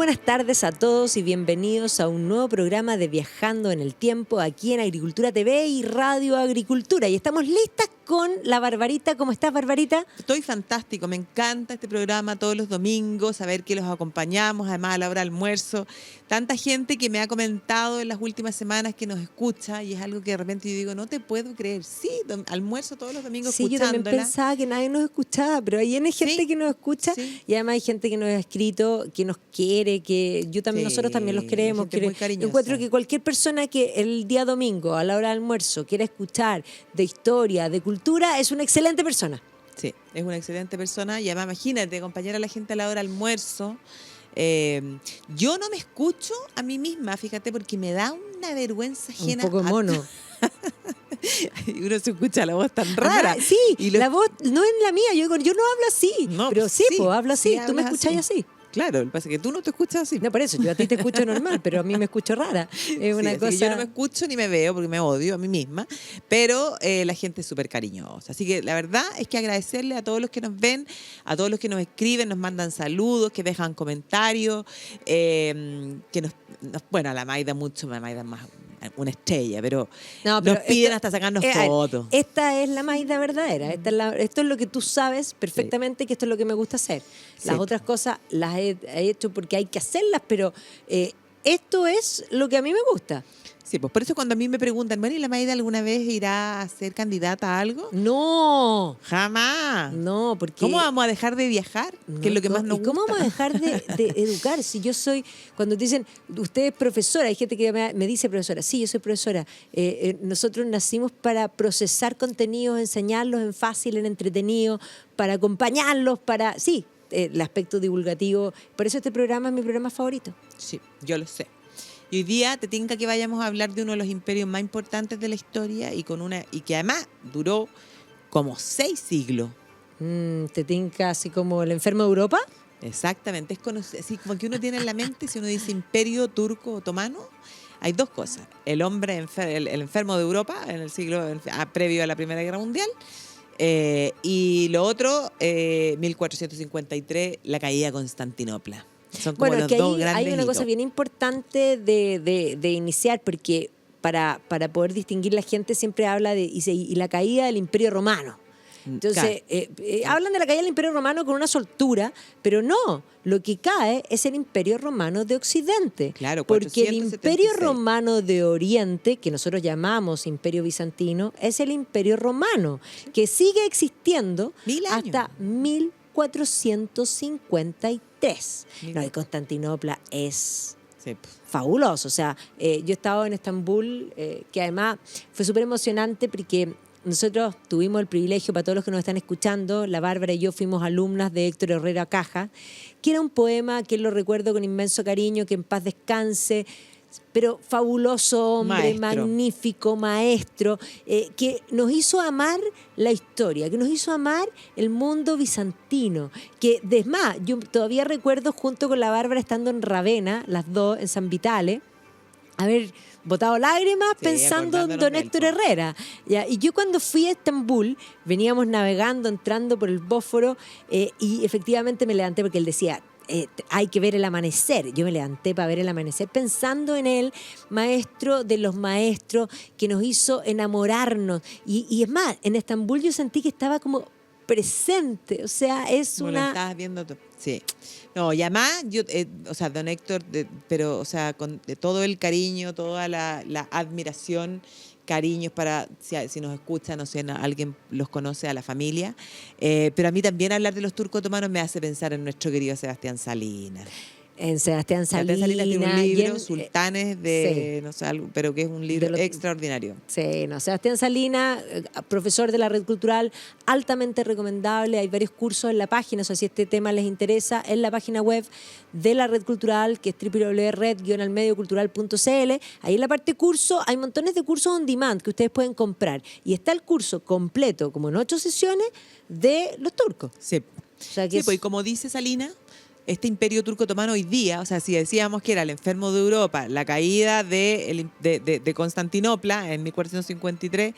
buenas tardes a todos y bienvenidos a un nuevo programa de Viajando en el Tiempo aquí en Agricultura TV y Radio Agricultura. Y estamos listas con la Barbarita. ¿Cómo estás, Barbarita? Estoy fantástico, me encanta este programa todos los domingos, saber que los acompañamos, además a la hora de almuerzo. Tanta gente que me ha comentado en las últimas semanas que nos escucha y es algo que de repente yo digo, no te puedo creer. Sí, almuerzo todos los domingos escuchándola. Sí, yo también pensaba que nadie nos escuchaba, pero hay gente que nos escucha y además hay gente que nos ha escrito, que nos quiere, que yo también, nosotros también los queremos. Muy cariñosa. Encuentro que cualquier persona que el día domingo a la hora de almuerzo quiera escuchar de historia, de cultura, es una excelente persona. Sí, es una excelente persona y además imagínate acompañar a la gente a la hora de almuerzo. Yo no me escucho a mí misma, fíjate, porque me da una vergüenza ajena. Un poco mono. Y uno se escucha la voz tan rara. Ajá, sí, y la voz no es la mía. Yo no hablo así, no, pero sí, pues hablo así. Sí, tú me escuchás así. Claro, lo que pasa es que tú no te escuchas así. No, por eso, yo a ti te escucho normal, pero a mí me escucho rara. Es una cosa... Yo no me escucho ni me veo porque me odio a mí misma, pero la gente es súper cariñosa. Así que la verdad es que agradecerle a todos los que nos ven, a todos los que nos escriben, nos mandan saludos, que dejan comentarios, que bueno, a la Maida mucho, la Maida es más una estrella, pero nos piden hasta sacarnos fotos. Esta es la Maida verdadera. Esto es lo que tú sabes perfectamente, que esto es lo que me gusta hacer. Las otras cosas las he hecho porque hay que hacerlas, pero esto es lo que a mí me gusta. Sí, pues por eso cuando a mí me preguntan, bueno, ¿y la Maida alguna vez irá a ser candidata a algo? No. Jamás. No, porque... ¿Cómo vamos a dejar de viajar? No, que es lo que más nos gusta. ¿Y cómo vamos a dejar de educar? Si yo soy... Cuando te dicen, usted es profesora, hay gente que me dice profesora. Sí, yo soy profesora. Nosotros nacimos para procesar contenidos, enseñarlos en fácil, en entretenido, para acompañarlos, para... Sí, el aspecto divulgativo. Por eso este programa es mi programa favorito. Sí, yo lo sé. Y hoy día te tinca que vayamos a hablar de uno de los imperios más importantes de la historia y que además duró como 6 siglos. ¿Te tinca así como el enfermo de Europa? Exactamente, es así como que uno tiene en la mente, si uno dice imperio turco otomano, hay dos cosas. El enfermo de Europa en el siglo previo a la Primera Guerra Mundial, y lo otro, 1453, la caída de Constantinopla. Son como los dos grandes hay una cosa bien importante de iniciar, porque para poder distinguir la gente siempre habla y la caída del Imperio Romano. Entonces, hablan de la caída del Imperio Romano con una soltura, pero no, lo que cae es el Imperio Romano de Occidente. Claro, porque el Imperio Romano de Oriente, que nosotros llamamos Imperio Bizantino, es el Imperio Romano, que sigue existiendo hasta 1453. No, y Constantinopla es fabuloso. O sea, yo he estado en Estambul, que además fue súper emocionante porque nosotros tuvimos el privilegio, para todos los que nos están escuchando, la Bárbara y yo fuimos alumnas de Héctor Herrera Caja, que era un poema que lo recuerdo con inmenso cariño, que en paz descanse, pero fabuloso hombre, magnífico maestro, que nos hizo amar la historia, que nos hizo amar el mundo bizantino, que es más, yo todavía recuerdo junto con la Bárbara estando en Ravenna, las dos en San Vitale, haber botado lágrimas pensando en don Héctor Herrera. ¿Ya? Y yo cuando fui a Estambul, veníamos navegando, entrando por el Bósforo, y efectivamente me levanté porque él decía, hay que ver el amanecer. Yo me levanté para ver el amanecer pensando en él, maestro de los maestros, que nos hizo enamorarnos. Y es más, en Estambul yo sentí que estaba como presente, o sea, es como una... lo estabas viendo tú. Sí. No, y además, o sea, don Héctor, pero, o sea, con todo el cariño, toda la admiración, cariños para, si nos escucha, no sé, alguien los conoce, a la familia, pero a mí también hablar de los turcos otomanos me hace pensar en nuestro querido Sebastián Salinas. En Sebastián Salinas tiene un libro, Sultanes de, no sé, algo, pero que es un libro extraordinario. Sí, no, Sebastián Salinas, profesor de la Red Cultural, altamente recomendable. Hay varios cursos en la página, o sea, si este tema les interesa, en la página web de la Red Cultural, que es www.red-almediocultural.cl. Ahí en la parte curso hay montones de cursos on demand que ustedes pueden comprar. Y está el curso completo, como en 8 sesiones, de los turcos. Sí, o sea, que pues y como dice Salinas, este imperio turco otomano hoy día, o sea, si decíamos que era el enfermo de Europa, la caída de Constantinopla en 1453,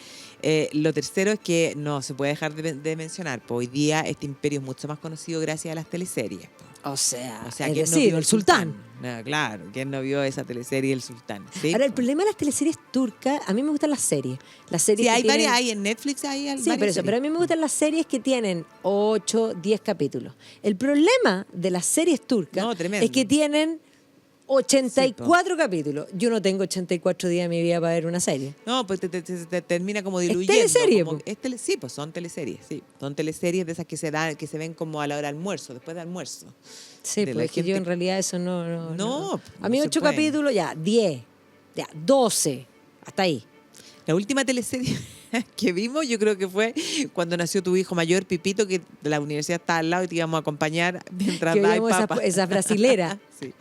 lo tercero es que no se puede dejar de mencionar, pues hoy día este imperio es mucho más conocido gracias a las teleseries. O sea, es ¿quién decir, vio el sultán. No, claro, ¿quién no vio esa teleserie El Sultán? ¿Sí? Ahora, el problema de las teleseries turcas, a mí me gustan las series. Las series Sí, que hay tienen... varias, hay en Netflix, hay Sí, varias pero series. a mí me gustan las series que tienen 8, 10 capítulos. El problema de las series turcas No, tremendo. es que tienen 84 capítulos. Yo no tengo 84 días de mi vida para ver una serie. No, pues te termina como diluyendo. teleserie, como- po. sí, pues son teleseries, sí. Son teleseries de esas que se ven como a la hora de almuerzo, después de almuerzo. Sí, De pues la es que yo gente- en realidad eso no. No, A mí no se 8 puede. capítulos, ya, 10, ya, 12, hasta ahí. La última teleserie que vimos, yo creo que fue cuando nació tu hijo mayor, Pipito, que la universidad está al lado y te íbamos a acompañar mientras Que dais veíamos papa. esas brasileras. Sí.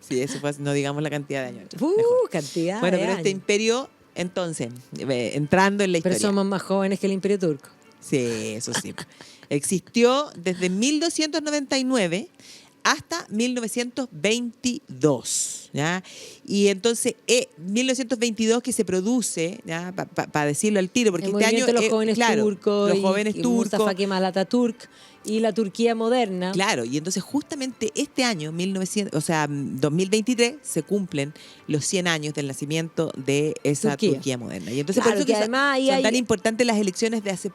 Sí, eso fue, no digamos la cantidad de años. Mejor. Cantidad Bueno, de pero este años. imperio, entonces, entrando en la Pero historia. somos más jóvenes que el Imperio Turco. Sí, eso sí. Existió desde 1299 hasta 1922, ¿ya? Y entonces, 1922 que se produce, ¿ya? Para decirlo al tiro, porque El este año, movimiento de los jóvenes claro, turcos los jóvenes y turcos, Mustafa Kemal Atatürk y la Turquía moderna. claro, y entonces justamente este año, 2023, se cumplen los 100 años del nacimiento de esa Turquía moderna. Y entonces Claro, por eso que son además ahí hay- tan importantes las elecciones de hace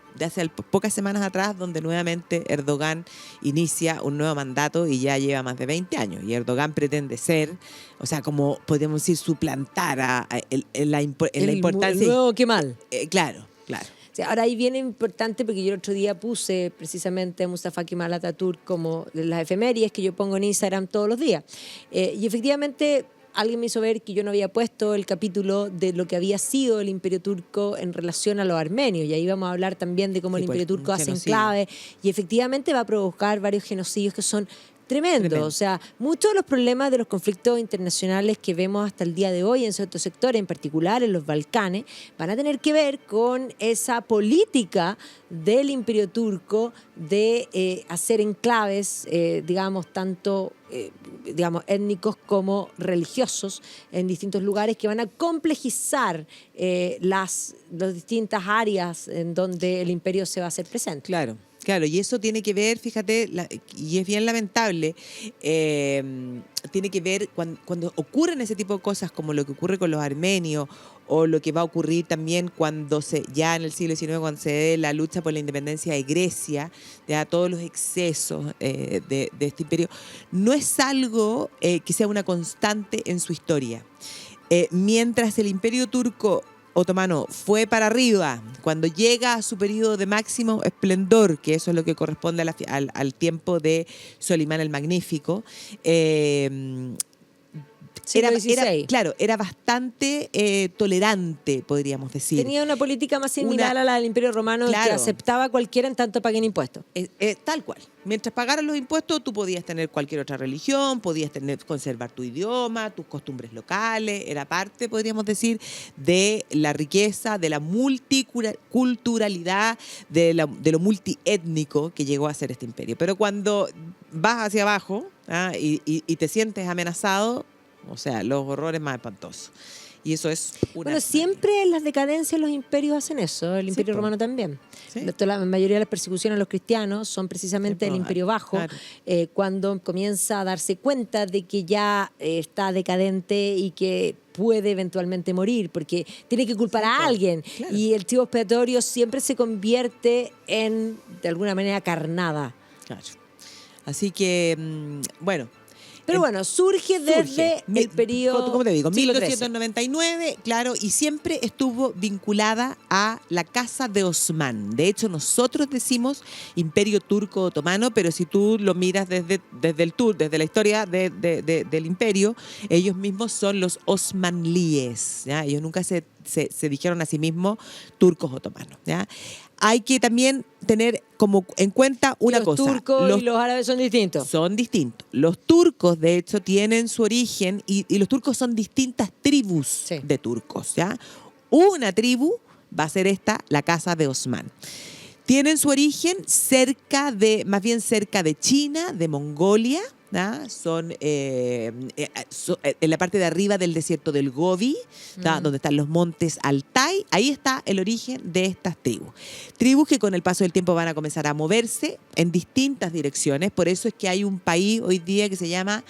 pocas semanas atrás, donde nuevamente Erdogan inicia un nuevo mandato y ya lleva más de 20 años. Y Erdogan pretende ser, o sea, como podríamos decir, suplantar en la importancia. El nuevo Kemal. Claro, claro. O sea, ahora ahí viene importante porque yo el otro día puse precisamente a Mustafa Kemal Atatürk como de las efemérides que yo pongo en Instagram todos los días. Y efectivamente alguien me hizo ver que yo no había puesto el capítulo de lo que había sido el Imperio Turco en relación a los armenios. Y ahí vamos a hablar también de cómo Sí, el pues, Imperio Turco un hace genocidio. enclave y efectivamente va a provocar varios genocidios que son tremendos. Tremendo. O sea, muchos de los problemas de los conflictos internacionales que vemos hasta el día de hoy en ciertos sectores, en particular en los Balcanes, van a tener que ver con esa política del Imperio Turco de hacer enclaves, digamos, tanto étnicos como religiosos en distintos lugares que van a complejizar las distintas áreas en donde el imperio se va a hacer presente. Claro. Claro, y eso tiene que ver, fíjate, y es bien lamentable, tiene que ver cuando ocurren ese tipo de cosas como lo que ocurre con los armenios o lo que va a ocurrir también cuando ya en el siglo XIX, cuando se dé la lucha por la independencia de Grecia, ya todos los excesos de este imperio, no es algo que sea una constante en su historia. Mientras el imperio turco otomano fue para arriba, cuando llega a su periodo de máximo esplendor, que eso es lo que corresponde al tiempo de Solimán el Magnífico, Siglo XVI. era bastante tolerante, podríamos decir. Tenía una política más similar a la del Imperio Romano, Claro. que aceptaba a cualquiera en tanto paguen impuestos. Tal cual. Mientras pagaras los impuestos, tú podías tener cualquier otra religión, podías conservar tu idioma, tus costumbres locales, era parte, podríamos decir, de la riqueza, de la multiculturalidad, de lo multiétnico que llegó a ser este imperio. Pero cuando vas hacia abajo y te sientes amenazado, o sea, los horrores más espantosos. Y eso es una... Bueno, siempre en las decadencias los imperios hacen eso, el Imperio po. Romano también. Sí. La mayoría de las persecuciones a los cristianos son precisamente Sí, del po, Imperio Bajo, claro. cuando comienza a darse cuenta de que ya está decadente y que puede eventualmente morir, porque tiene que culpar a po, alguien. claro. Y el chivo expiatorio siempre se convierte en, de alguna manera, carnada. Claro. Así que, bueno... Pero bueno, surge desde el periodo... ¿Cómo te digo? siglo XIII. 1299, claro, y siempre estuvo vinculada a la Casa de Osman. De hecho, nosotros decimos Imperio Turco Otomano, pero si tú lo miras desde la historia del imperio, ellos mismos son los osmanlíes, ¿ya? Ellos nunca se dijeron a sí mismos turcos otomanos, ¿ya? Hay que también tener como en cuenta una cosa. Los turcos y los árabes son distintos. Son distintos. Los turcos, de hecho, tienen su origen y los turcos son distintas tribus Sí. de turcos, ¿ya? Una tribu va a ser esta, la Casa de Osman. tienen su origen más bien cerca de China, de Mongolia. Son en la parte de arriba del desierto del Gobi, donde están los montes Altai. Ahí está el origen de estas tribus. Tribus que con el paso del tiempo van a comenzar a moverse en distintas direcciones. Por eso es que hay un país hoy día que se llama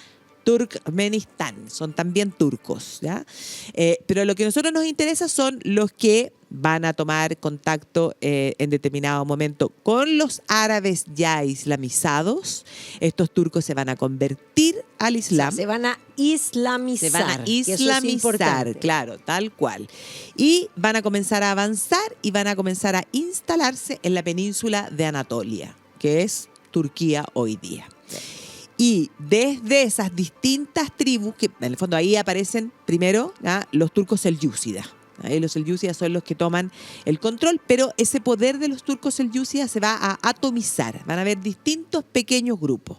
Turkmenistán. Son también turcos, ¿ya? Pero lo que a nosotros nos interesa son los que van a tomar contacto en determinado momento con los árabes ya islamizados. Estos turcos se van a convertir al Islam. Se van a islamizar. Se van a islamizar, claro, tal cual. Y van a comenzar a avanzar y van a comenzar a instalarse en la península de Anatolia, que es Turquía hoy día. Y desde esas distintas tribus, que en el fondo ahí aparecen primero los turcos selyúcidas. Los selyúcidas son los que toman el control, pero ese poder de los turcos selyúcidas se va a atomizar. Van a haber distintos pequeños grupos.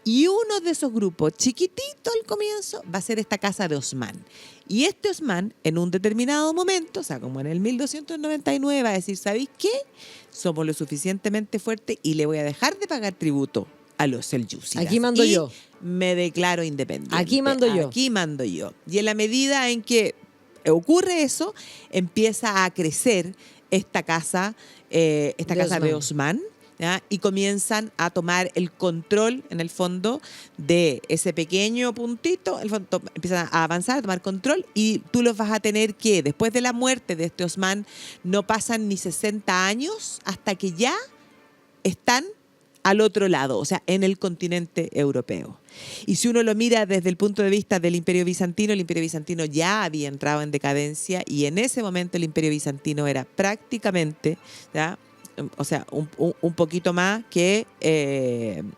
Y uno de esos grupos, chiquitito al comienzo, va a ser esta casa de Osman. Y este Osman, en un determinado momento, o sea, como en el 1299, va a decir, ¿sabéis qué? Somos lo suficientemente fuertes y le voy a dejar de pagar tributo a los selyúcidas. Aquí mando yo. Me declaro independiente. Aquí mando yo. Aquí mando yo. Y en la medida en que ocurre eso, empieza a crecer esta casa de Osman, ¿ya? Y comienzan a tomar el control, en el fondo, de ese pequeño puntito. Empiezan a avanzar, a tomar control, y tú los vas a tener que, después de la muerte de este Osman, no pasan ni 60 años hasta que ya están al otro lado, o sea, en el continente europeo. Y si uno lo mira desde el punto de vista del Imperio Bizantino ya había entrado en decadencia, y en ese momento el Imperio Bizantino era prácticamente, ¿ya? O sea, un poquito más que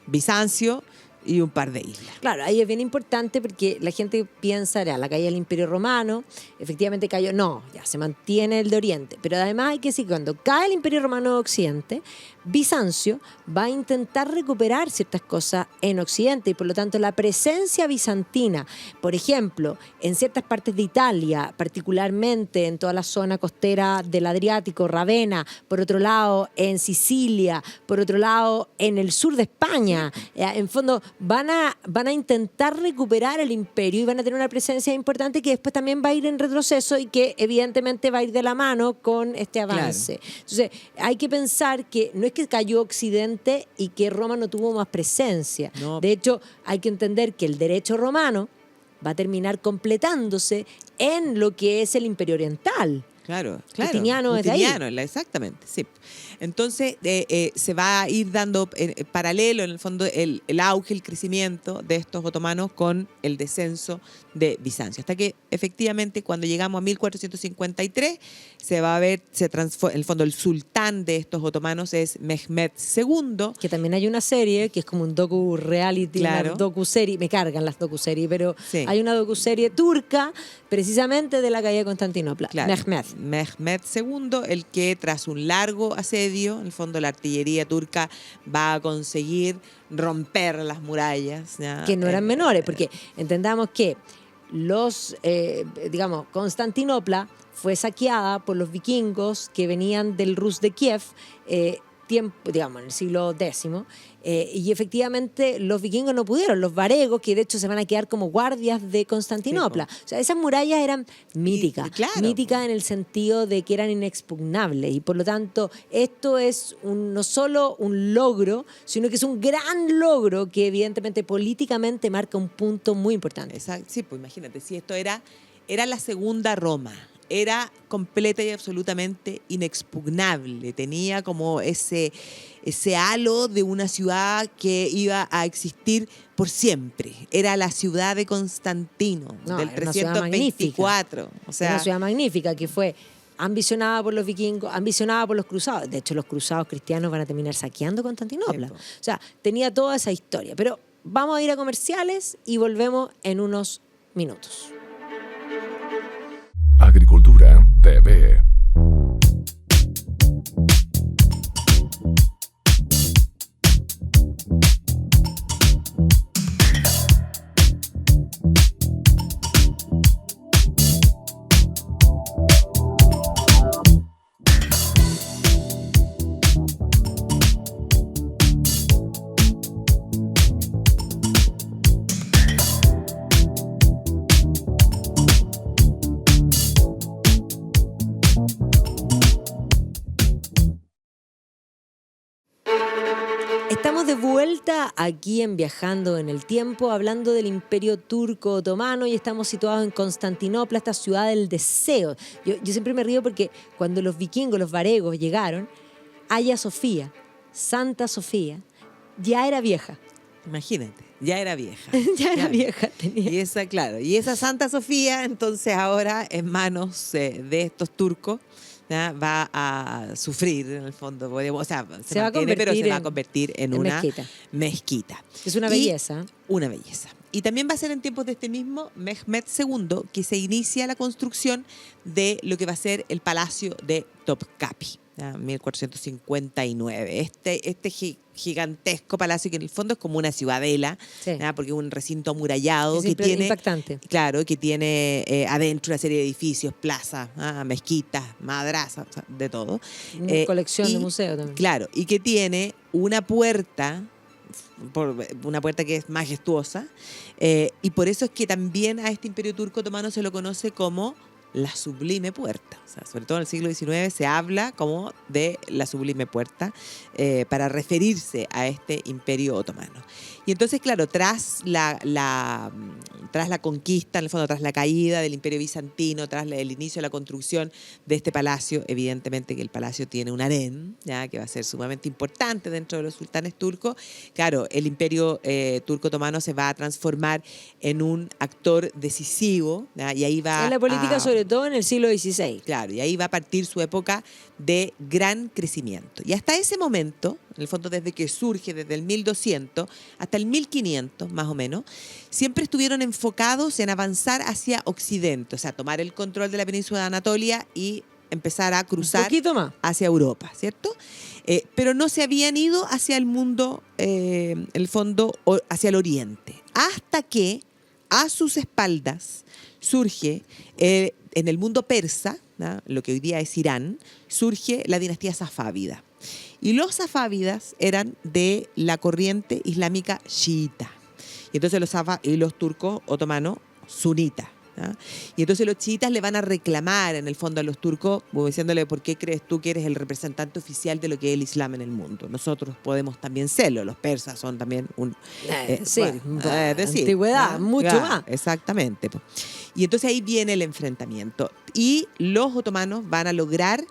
Bizancio y un par de islas. Claro, ahí es bien importante porque la gente piensa, la caída del Imperio Romano, efectivamente cayó, no, ya se mantiene el de Oriente, pero además hay que decir que cuando cae el Imperio Romano de Occidente, Bizancio va a intentar recuperar ciertas cosas en Occidente, y por lo tanto la presencia bizantina, por ejemplo, en ciertas partes de Italia, particularmente en toda la zona costera del Adriático, Ravenna, por otro lado en Sicilia, por otro lado en el sur de España, en fondo van a intentar recuperar el imperio y van a tener una presencia importante que después también va a ir en retroceso y que evidentemente va a ir de la mano con este avance. Claro. Entonces hay que pensar que no es que cayó Occidente y que Roma no tuvo más presencia. No. De hecho, hay que entender que el derecho romano va a terminar completándose en lo que es el Imperio Oriental. Claro. Justiniano es de ahí. Exactamente, sí. Entonces se va a ir dando paralelo, en el fondo, el auge, el crecimiento de estos otomanos con el descenso de Bizancio. Hasta que efectivamente cuando llegamos a 1453 se va a ver, en el fondo el sultán de estos otomanos es Mehmed II. Que también hay una serie que es como un docu-reality, claro. Una docu-serie, me cargan las docu-series, pero sí. Hay una docu-serie turca precisamente de la caída de Constantinopla. Claro. Mehmed II, el que tras un largo asedio, en el fondo la artillería turca va a conseguir romper las murallas. ¿Ya? Que no eran menores, porque entendamos que Constantinopla fue saqueada por los vikingos que venían del Rus de Kiev, en el siglo X, y efectivamente los vikingos no pudieron, los varegos, que de hecho se van a quedar como guardias de Constantinopla. Sí, o sea, esas murallas eran míticas, míticas en el sentido de que eran inexpugnables, y por lo tanto esto es no solo un logro, sino que es un gran logro que evidentemente políticamente marca un punto muy importante. Exacto. Sí, pues imagínate, si esto era la segunda Roma, era completa y absolutamente inexpugnable. Tenía como ese halo de una ciudad que iba a existir por siempre. Era la ciudad de Constantino, del 324. O sea, una ciudad magnífica que fue ambicionada por los vikingos, ambicionada por los cruzados. De hecho, los cruzados cristianos van a terminar saqueando Constantinopla. Sí, o sea, tenía toda esa historia. Pero vamos a ir a comerciales y volvemos en unos minutos. Agricultura TV. aquí en Viajando en el Tiempo, hablando del Imperio Turco Otomano, y estamos situados en Constantinopla, esta ciudad del deseo. Yo siempre me río porque cuando los vikingos, los varegos, llegaron, Hagia Sofía, Santa Sofía, ya era vieja. Imagínate, ya era vieja. Ya era Claro. vieja, tenía. Y esa Santa Sofía, entonces ahora en manos de estos turcos, ¿ya? Va a sufrir, en el fondo, o sea, se va a mantiene, pero se va a en- convertir en en una mezquita. mezquita. Es una Y belleza. una belleza. Y también va a ser en tiempos de este mismo Mehmed II que se inicia la construcción de lo que va a ser el Palacio de Topkapi, ¿ya? 1459. Este gigantesco palacio que en el fondo es como una ciudadela, Sí. ¿ya? Porque es un recinto amurallado Es que tiene... impactante. Claro, que tiene adentro una serie de edificios, plazas, mezquitas, madrazas, o sea, de todo. Una colección y- de museo también. Claro, y que tiene una puerta que es majestuosa, y por eso es que también a este imperio turco otomano se lo conoce como la sublime puerta. O sea, sobre todo en el siglo XIX se habla como de la sublime puerta para referirse a este imperio otomano. Y entonces, claro, tras la conquista, en el fondo, tras la caída del imperio bizantino, tras el inicio de la construcción de este palacio, evidentemente que el palacio tiene un harén, ¿ya? Que va a ser sumamente importante dentro de los sultanes turcos. Claro, el imperio turco otomano se va a transformar en un actor decisivo, ¿ya? Y ahí va En la política, a- sobre todo en el siglo XVI. Claro, y ahí va a partir su época de gran crecimiento. Y hasta ese momento, en el fondo desde que surge, desde el 1200 hasta el 1500 más o menos, siempre estuvieron enfocados en avanzar hacia Occidente, o sea, tomar el control de la península de Anatolia y empezar a Un cruzar poquito más. hacia Europa, ¿cierto? Pero no se habían ido hacia el mundo, en el fondo, hacia el oriente, hasta que a sus espaldas surge, en el mundo persa, ¿no? Lo que hoy día es Irán, surge la dinastía safávida. Y los safávidas eran de la corriente islámica chiita. Y entonces los turcos otomanos, sunitas. ¿Ya? Y entonces los chiitas le van a reclamar en el fondo a los turcos, como diciéndole: ¿por qué crees tú que eres el representante oficial de lo que es el Islam en el mundo? Nosotros podemos también serlo, los persas son también un... Sí, decir, antigüedad, ¿no? mucho Claro, más. Exactamente. Po. Y entonces ahí viene el enfrentamiento. Y los otomanos van a lograr...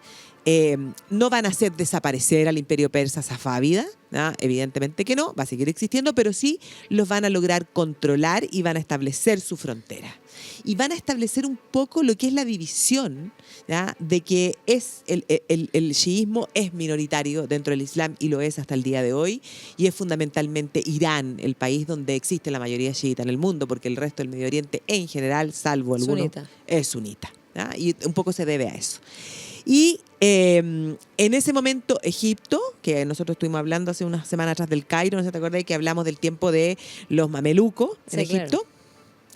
no van a hacer desaparecer al imperio persa safávida, ¿no? Evidentemente que no, va a seguir existiendo, pero sí los van a lograr controlar y van a establecer su frontera. Y van a establecer un poco lo que es la división, ¿ya? De que el chiismo es minoritario dentro del Islam y lo es hasta el día de hoy, y es fundamentalmente Irán el país donde existe la mayoría chiita en el mundo, porque el resto del Medio Oriente en general, salvo algunos, Sunita. es sunita, ¿ya? Y un poco se debe a eso. Y en ese momento Egipto, que nosotros estuvimos hablando hace unas semanas atrás del Cairo, no sé si te acuerdas que hablamos del tiempo de los mamelucos en Sí, Egipto. claro.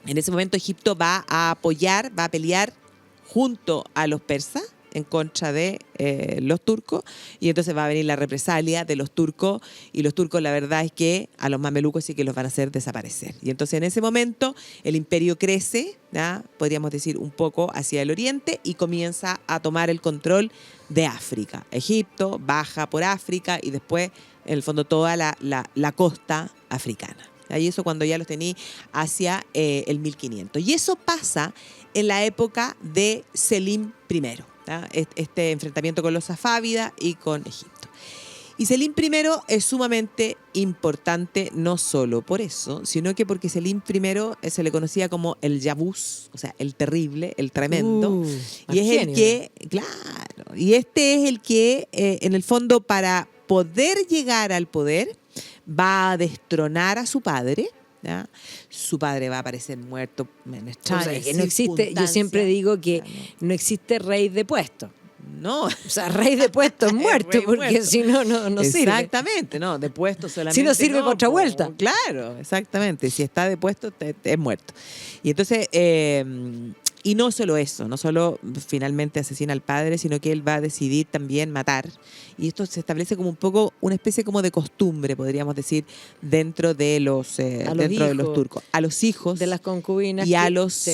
En ese momento Egipto va a apoyar, va a pelear junto a los persas en contra de los turcos, y entonces va a venir la represalia de los turcos, y los turcos, la verdad es que a los mamelucos sí que los van a hacer desaparecer. Y entonces en ese momento el imperio crece, ¿ya? Podríamos decir un poco hacia el oriente, y comienza a tomar el control de África. Egipto baja por África y después en el fondo toda la costa africana. Y eso cuando ya los tení hacia el 1500. Y eso pasa en la época de Selim I, ¿ya? Este enfrentamiento con los safávidas y con Egipto. Y Selim I es sumamente importante no solo por eso, sino que porque Selim I se le conocía como el Yabús, o sea, el terrible, el tremendo. Y es el que, claro, y este es el que, en el fondo, para poder llegar al poder, va a destronar a su padre, ¿ya? Su padre va a aparecer muerto en extrañas O sea, que no existe, yo circunstancias. siempre digo que O sea, no existe rey de puesto. no. O sea, rey de puesto es muerto, Rey porque muerto. si no, no sirve. Exactamente, no, de puesto solamente. Si no sirve para otra po. vuelta. Claro, exactamente. Si está de puesto, es muerto. Y entonces, y no solo eso, no solo finalmente asesina al padre, sino que él va a decidir también matar. Y esto se establece como un poco, una especie como de costumbre, podríamos decir, dentro de los turcos. A los hijos De las concubinas. y a que- los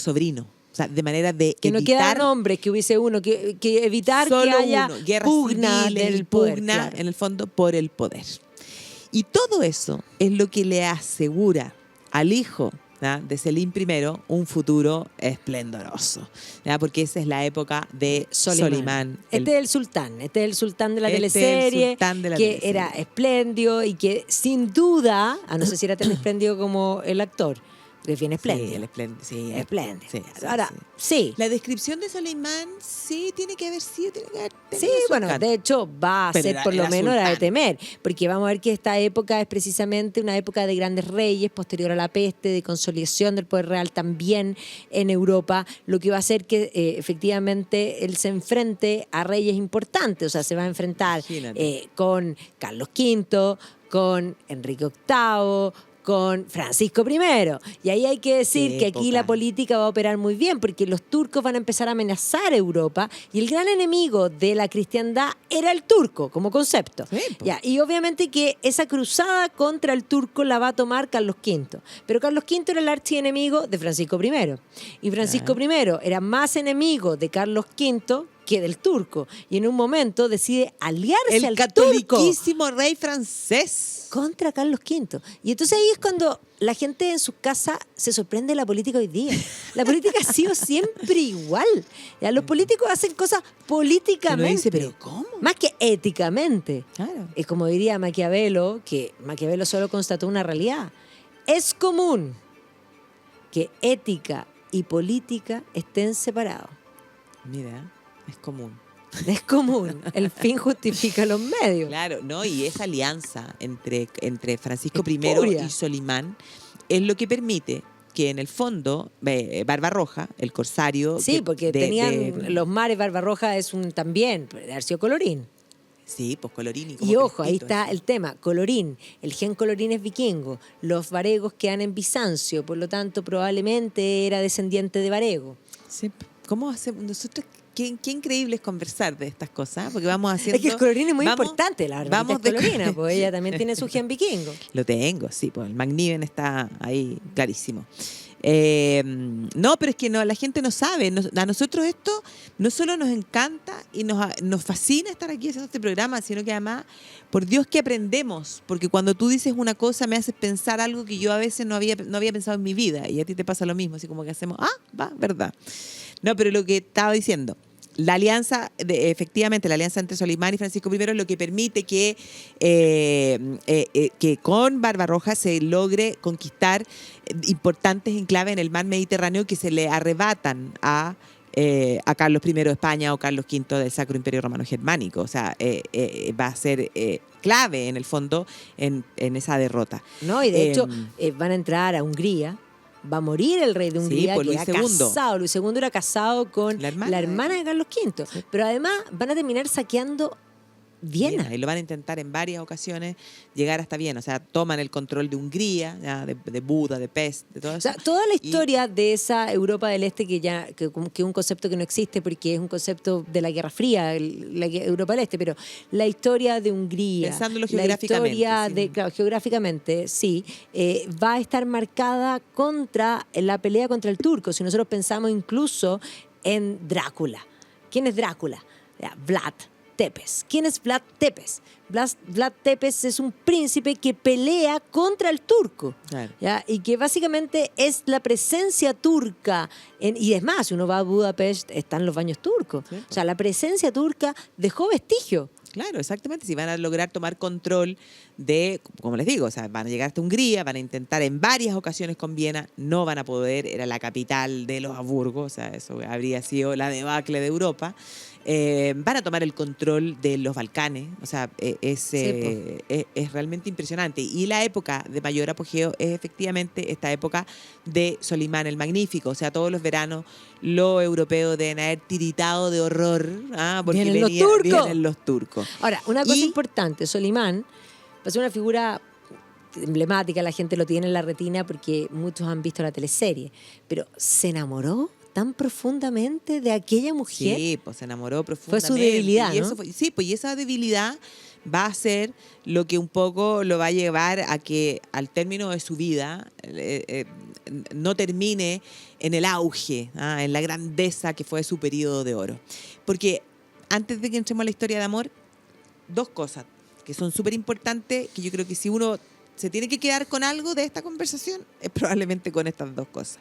sobrinos. O sea, de manera de Que no evitar quedan hombres, que hubiese uno, que evitar solo que haya guerras pugna civiles, del poder. pugna, claro. en el fondo, por el poder. Y todo eso es lo que le asegura al hijo, ¿ya?, de Selim I un futuro esplendoroso, ¿ya?, porque esa es la época de Solimán. Este es el sultán de la Este es el teleserie, sultán de la que teleserie. era espléndido y que sin duda, a no sé si era tan espléndido como el actor, que es bien espléndido. Sí, el espléndido. Sí, Espléndido. sí, Ahora, sí. sí. La descripción de Solimán sí tiene que haber sido, tiene que haber Sí, tenido su bueno, encanto. de hecho va a Pero ser era- por lo era menos la de sultán. temer, porque vamos a ver que esta época es precisamente una época de grandes reyes, posterior a la peste, de consolidación del poder real también en Europa, lo que va a hacer que efectivamente él se enfrente a reyes importantes, o sea, se va a enfrentar Imagínate. con Carlos V, con Enrique VIII, con Francisco I. Y ahí hay que decir Qué que aquí época. la política va a operar muy bien, porque los turcos van a empezar a amenazar a Europa y el gran enemigo de la cristiandad era el turco como concepto. Sí, po. Ya, y obviamente que esa cruzada contra el turco la va a tomar Carlos V. Pero Carlos V era el archienemigo de Francisco I. Y Francisco I era más enemigo de Carlos V que del turco. Y en un momento decide aliarse El al turco catoliquísimo rey francés. contra Carlos V. Y entonces ahí es cuando la gente en sus casas se sorprende de la política hoy día. La política ha sido siempre igual. Ya, los políticos hacen cosas políticamente. Uno dice, ¿pero cómo? Más que éticamente. Claro. Es como diría Maquiavelo, que Maquiavelo solo constató una realidad. Es común que ética y política estén separados. Mira, es común. Es común. El fin justifica los medios. Claro, ¿no? Y esa alianza entre Francisco Es I pura. y Solimán es lo que permite que en el fondo Barbarroja, el corsario... Sí, que- porque tenían los mares. Barbarroja es un también, de haber sido Colorín. Sí, pues Colorín. como Y ojo, ahí Crespito, está así. el tema. Colorín, el gen Colorín es vikingo. Los varegos quedan en Bizancio, por lo tanto, probablemente era descendiente de varego. Sí, ¿cómo hacemos nosotros? Qué increíble es conversar de estas cosas, porque vamos haciendo... Es que el Colorín es muy vamos- importante, la verdad. vamos Es de- colorina, pues ella también tiene su gen vikingo. Lo tengo, sí, pues el Magniven está ahí clarísimo. No, pero es que no, la gente no sabe. A nosotros esto no solo nos encanta y nos fascina estar aquí haciendo este programa, sino que además, por Dios que aprendemos, porque cuando tú dices una cosa me haces pensar algo que yo a veces no había pensado en mi vida, y a ti te pasa lo mismo, así como que hacemos, va, verdad. No, pero lo que estaba diciendo, la alianza, efectivamente, la alianza entre Solimán y Francisco I es lo que permite que con Barbarroja se logre conquistar importantes enclaves en el mar Mediterráneo que se le arrebatan a Carlos I de España o Carlos V del Sacro Imperio Romano Germánico. O sea, va a ser clave en el fondo en esa derrota. ¿No? Y de hecho, van a entrar a Hungría. Va a morir el rey de Hungría, pues, que Luis era II. casado. Luis II era casado con La la hermana hermana de Carlos V. Sí. Pero además van a terminar saqueando Viena. Y lo van a intentar en varias ocasiones llegar hasta Viena. O sea, toman el control de Hungría, ya, de Buda, de Pest, de todo O eso. sea, toda la Y- historia de esa Europa del Este que es un concepto que no existe porque es un concepto de la Guerra Fría, Europa del Este, pero la historia de Hungría, Pensándolo la geográficamente, historia sí. de, claro, geográficamente, sí, va a estar marcada contra la pelea contra el turco. Si nosotros pensamos incluso en Drácula. ¿Quién es Drácula? Ya, Vlad Tepes. ¿Quién es Vlad Tepes? Vlad Tepes es un príncipe que pelea contra el turco. Claro. ¿Ya? Y que básicamente es la presencia turca. Y es más, si uno va a Budapest, están los baños turcos. Sí, O sea, la presencia turca dejó vestigio. Claro, exactamente. Si van a lograr tomar control de, como les digo, o sea, van a llegar hasta Hungría, van a intentar en varias ocasiones con Viena, no van a poder, era la capital de los Habsburgo, o sea, eso habría sido la debacle de Europa. Van a tomar el control de los Balcanes, o sea, es realmente impresionante. Y la época de mayor apogeo es efectivamente esta época de Solimán el Magnífico, o sea, todos los veranos los europeos deben haber tiritado de horror, porque Vienen los turcos. vienen los turcos. Ahora, una cosa Y- importante, Solimán va a ser una figura emblemática, la gente lo tiene en la retina porque muchos han visto la teleserie, pero se enamoró tan profundamente de aquella mujer. Sí, pues se enamoró Fue profundamente. su debilidad, y ¿no? eso sí, pues y esa debilidad va a ser lo que un poco lo va a llevar a que al término de su vida no termine en el auge, en la grandeza que fue su periodo de oro. Porque antes de que entremos a la historia de amor, dos cosas que son súper importantes, que yo creo que si uno se tiene que quedar con algo de esta conversación, es probablemente con estas dos cosas.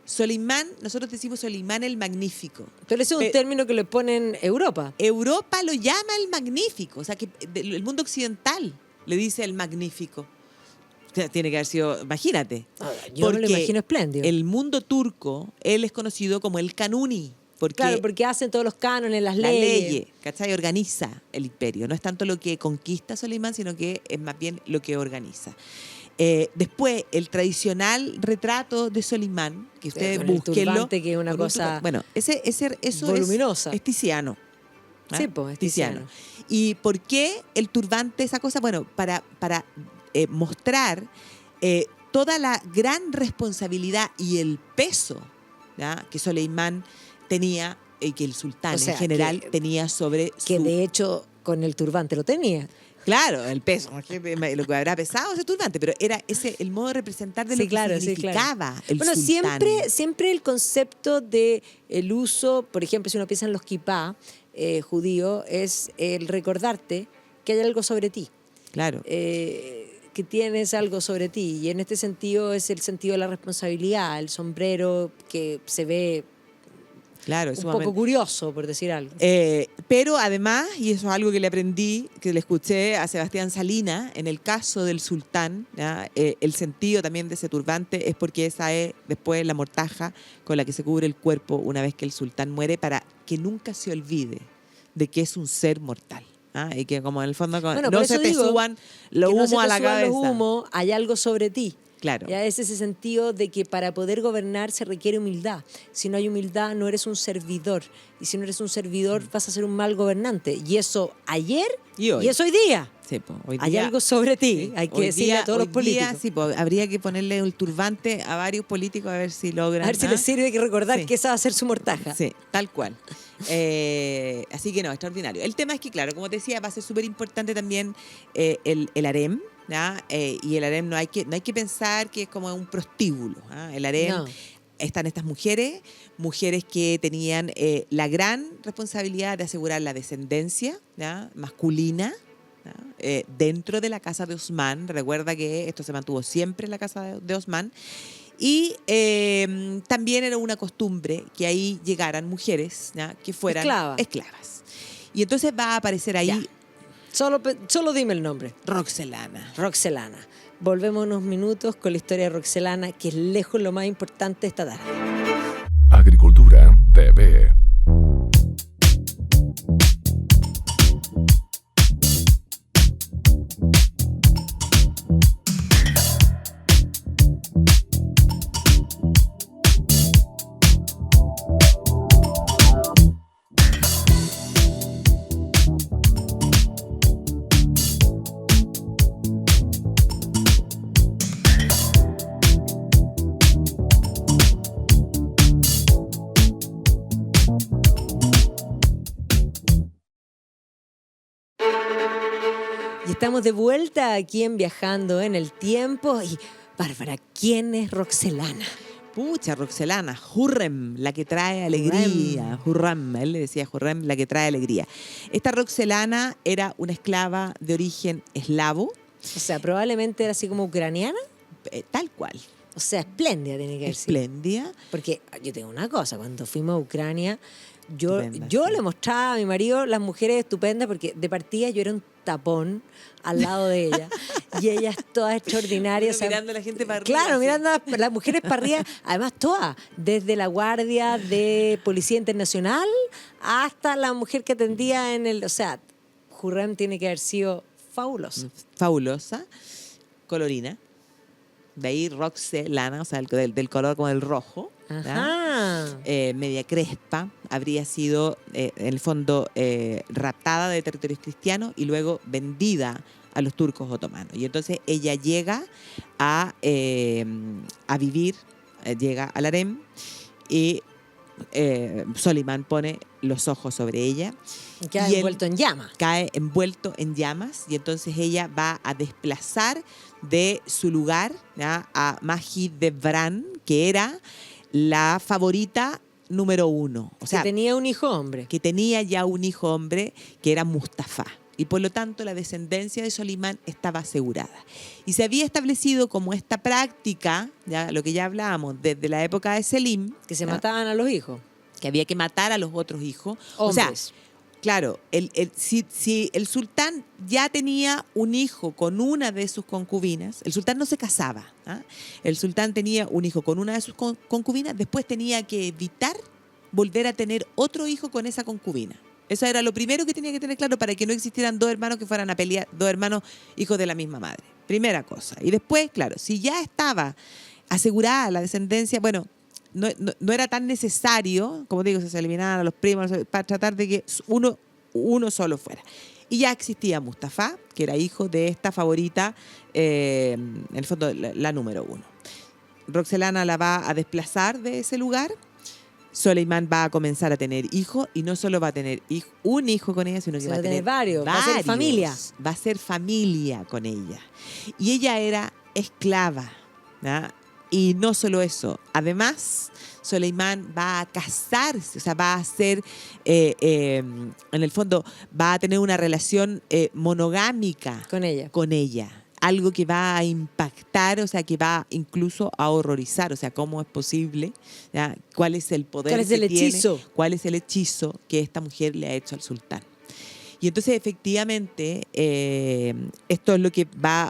Solimán, nosotros decimos Solimán el Magnífico. Pero ese es un término que le ponen Europa. Europa lo llama el Magnífico, o sea, que el mundo occidental le dice el Magnífico. O sea, tiene que haber sido, imagínate. Yo me lo imagino espléndido. El mundo turco, él es conocido como el Kanuni. Claro, porque hacen todos los cánones, las leyes. ¿Cachai? Organiza el imperio. No es tanto lo que conquista Solimán, sino que es más bien lo que organiza. Después, el tradicional retrato de Solimán, que ustedes búsquenlo. Que es una cosa bueno, eso voluminosa. es Tiziano. Sí, pues, es Tiziano. ¿Y por qué el turbante, esa cosa? Bueno, para mostrar toda la gran responsabilidad y el peso, ¿ya?, que Solimán tenía y que el sultán en general tenía sobre que de hecho con el turbante lo tenía. Claro, el peso, lo que habrá pesado ese turbante, pero era ese el modo de representar de lo que significaba el sultán. Siempre el concepto de el uso, por ejemplo, si uno piensa en los kipá judíos, es el recordarte que hay algo sobre ti. Claro. Que tienes algo sobre ti. Y en este sentido es el sentido de la responsabilidad, el sombrero que se ve Claro, un poco curioso, por decir algo. Pero además, y eso es algo que le aprendí, que le escuché a Sebastián Salina, en el caso del sultán, ¿ya?, el sentido también de ese turbante es porque esa es después la mortaja con la que se cubre el cuerpo una vez que el sultán muere, para que nunca se olvide de que es un ser mortal. Y que como en el fondo no se te suban los humos a la cabeza. Hay algo sobre ti. Claro. Ya es ese sentido de que para poder gobernar se requiere humildad. Si no hay humildad, no eres un servidor. Y si no eres un servidor, vas a ser un mal gobernante. Y eso ayer y eso hoy día. Sí, hoy día hay algo sobre ti. Sí. Hay que decirle a todos los políticos. Sí, habría que ponerle el turbante a varios políticos a ver si logran. A ver si les sirve que recordar que esa va a ser su mortaja. Sí, tal cual. Así que no, extraordinario. El tema es que, claro, como te decía, va a ser súper importante también el harem. ¿Ya? Y el harem no hay que pensar que es como un prostíbulo. El harem, están estas mujeres que tenían la gran responsabilidad de asegurar la descendencia, ¿ya?, masculina, ¿ya?, dentro de la casa de Osmán. Recuerda que esto se mantuvo siempre en la casa de Osmán. Y también era una costumbre que ahí llegaran mujeres, ¿ya?, que fueran esclavas. Y entonces va a aparecer ahí... Ya. Solo dime el nombre. Roxelana. Volvemos unos minutos con la historia de Roxelana, que es lejos lo más importante de esta tarde. Agricultura TV. Estamos de vuelta aquí en Viajando en el Tiempo. Y, Bárbara, ¿quién es Roxelana? Pucha, Roxelana, Hurrem, la que trae alegría. Hurrem, él le decía Hurrem, la que trae alegría. Esta Roxelana era una esclava de origen eslavo. O sea, probablemente era así como ucraniana. Tal cual. O sea, espléndida tiene que decir. Espléndida. Porque yo tengo una cosa, cuando fuimos a Ucrania, yo le mostraba a mi marido las mujeres estupendas, porque de partida yo era un tapón al lado de ella. Y ellas todas extraordinarias. Mirando a la gente para arriba. Claro, mirando a las mujeres para arriba. Además, todas. Desde la guardia de Policía Internacional hasta la mujer que atendía en el... O sea, Hurrem tiene que haber sido fabulosa. Fabulosa. Colorina. De ahí Roxelana, o sea, del color como el rojo. Media crespa, habría sido en el fondo raptada de territorios cristianos y luego vendida a los turcos otomanos. Y entonces ella llega a vivir, llega al harem y Solimán pone los ojos sobre ella. Cae envuelto en llamas. Cae envuelto en llamas y entonces ella va a desplazar de su lugar, ¿ya?, a Majid de Bran, que era la favorita número 1. O sea, que tenía un hijo hombre. Que tenía ya un hijo hombre, que era Mustafa. y por lo tanto la descendencia de Solimán estaba asegurada. Y se había establecido como esta práctica, ya lo que ya hablábamos, desde la época de Selim, Que se ¿ya? mataban a los hijos. Que había que matar a los otros hijos. Hombres. O sea, claro, si el sultán ya tenía un hijo con una de sus concubinas, el sultán no se casaba. ¿Ah? El sultán tenía un hijo con una de sus concubinas, después tenía que evitar volver a tener otro hijo con esa concubina. Eso era lo primero que tenía que tener claro para que no existieran dos hermanos que fueran a pelear, dos hermanos hijos de la misma madre. Primera cosa. Y después, claro, si ya estaba asegurada la descendencia, bueno, no era tan necesario, como digo, se eliminaban a los primos para tratar de que uno solo fuera. Y ya existía Mustafa, que era hijo de esta favorita, en el fondo la número 1. Roxelana la va a desplazar de ese lugar. Soleimán va a comenzar a tener hijos y no solo va a tener un hijo con ella, sino que va a tener varios. Va a ser familia. Va a ser familia con ella. Y ella era esclava, ¿no? Y no solo eso, además Soleimán va a casarse, o sea, va a ser, en el fondo, va a tener una relación monogámica Con ella. Algo que va a impactar, o sea, que va incluso a horrorizar, o sea, cómo es posible, ¿ya? ¿Cuál es el poder ¿Cuál es el hechizo? tiene? ¿Cuál es el hechizo que esta mujer le ha hecho al sultán? Y entonces, efectivamente, esto es lo que va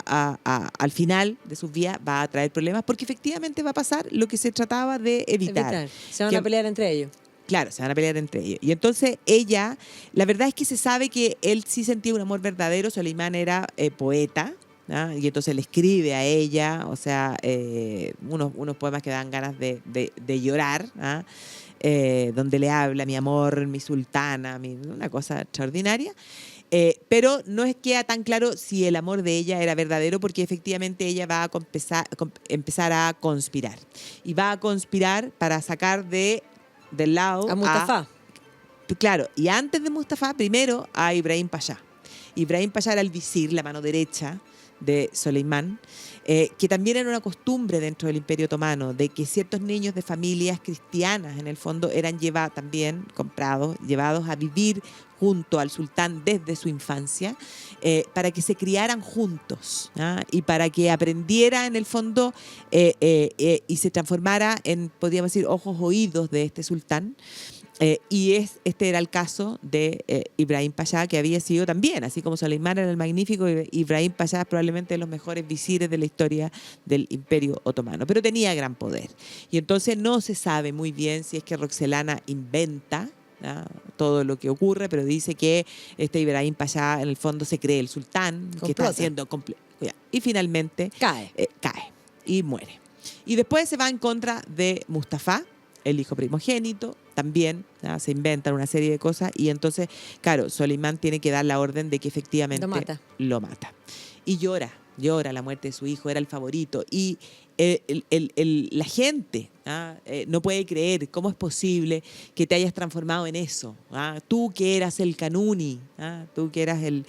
al final de sus vidas, va a traer problemas, porque efectivamente va a pasar lo que se trataba de evitar. Se van a pelear entre ellos. Claro, se van a pelear entre ellos. Y entonces ella, la verdad es que se sabe que él sí sentía un amor verdadero. Soleimán era poeta, ¿no? Y entonces le escribe a ella, o sea, unos poemas que dan ganas de llorar, ¿no? Donde le habla mi amor, mi sultana, una cosa extraordinaria. Pero no es que queda tan claro si el amor de ella era verdadero, porque efectivamente ella va a empezar a conspirar. Y va a conspirar para sacar del lado a Mustafa. Claro, y antes de Mustafa, primero a Ibrahim Pasha. Ibrahim Pasha era el visir, la mano derecha de Soleimán, que también era una costumbre dentro del Imperio Otomano, de que ciertos niños de familias cristianas, en el fondo, eran llevados a vivir junto al sultán desde su infancia, para que se criaran juntos, ¿ah? Y para que aprendiera, en el fondo, y se transformara en, podríamos decir, ojos oídos de este sultán. Y este era el caso de Ibrahim Pasha, que había sido también, así como Soleimán era el magnífico, Ibrahim Pasha es probablemente de los mejores visires de la historia del Imperio Otomano, pero tenía gran poder. Y entonces no se sabe muy bien si es que Roxelana inventa, ¿no?, todo lo que ocurre, pero dice que este Ibrahim Pasha en el fondo se cree el sultán, que está haciendo y finalmente cae y muere. Y después se va en contra de Mustafa, el hijo primogénito, también, ¿no?, se inventan una serie de cosas y entonces, claro, Soleimán tiene que dar la orden de que efectivamente lo mata. Y llora la muerte de su hijo, era el favorito. Y la gente, ¿ah?, no puede creer cómo es posible que te hayas transformado en eso. ¿Ah? Tú que eras el Kanuni, ¿ah?, tú que eras el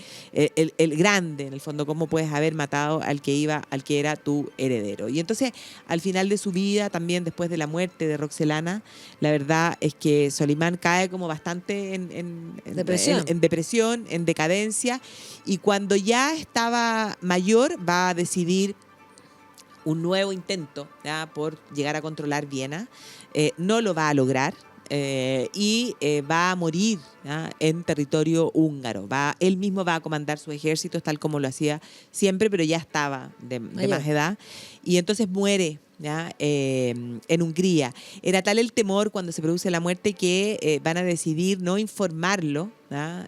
grande, en el fondo, cómo puedes haber matado al que era tu heredero. Y entonces, al final de su vida, también después de la muerte de Roxelana, la verdad es que Soleimán cae como bastante en depresión, en decadencia, y cuando ya estaba mayor va a decidir un nuevo intento, ¿ya?, por llegar a controlar Viena. No lo va a lograr y va a morir, ¿ya?, en territorio húngaro. Él mismo va a comandar sus ejércitos tal como lo hacía siempre, pero ya estaba de más edad. Y entonces muere, ¿ya?, en Hungría. Era tal el temor cuando se produce la muerte que van a decidir no informarlo, ¿ya?,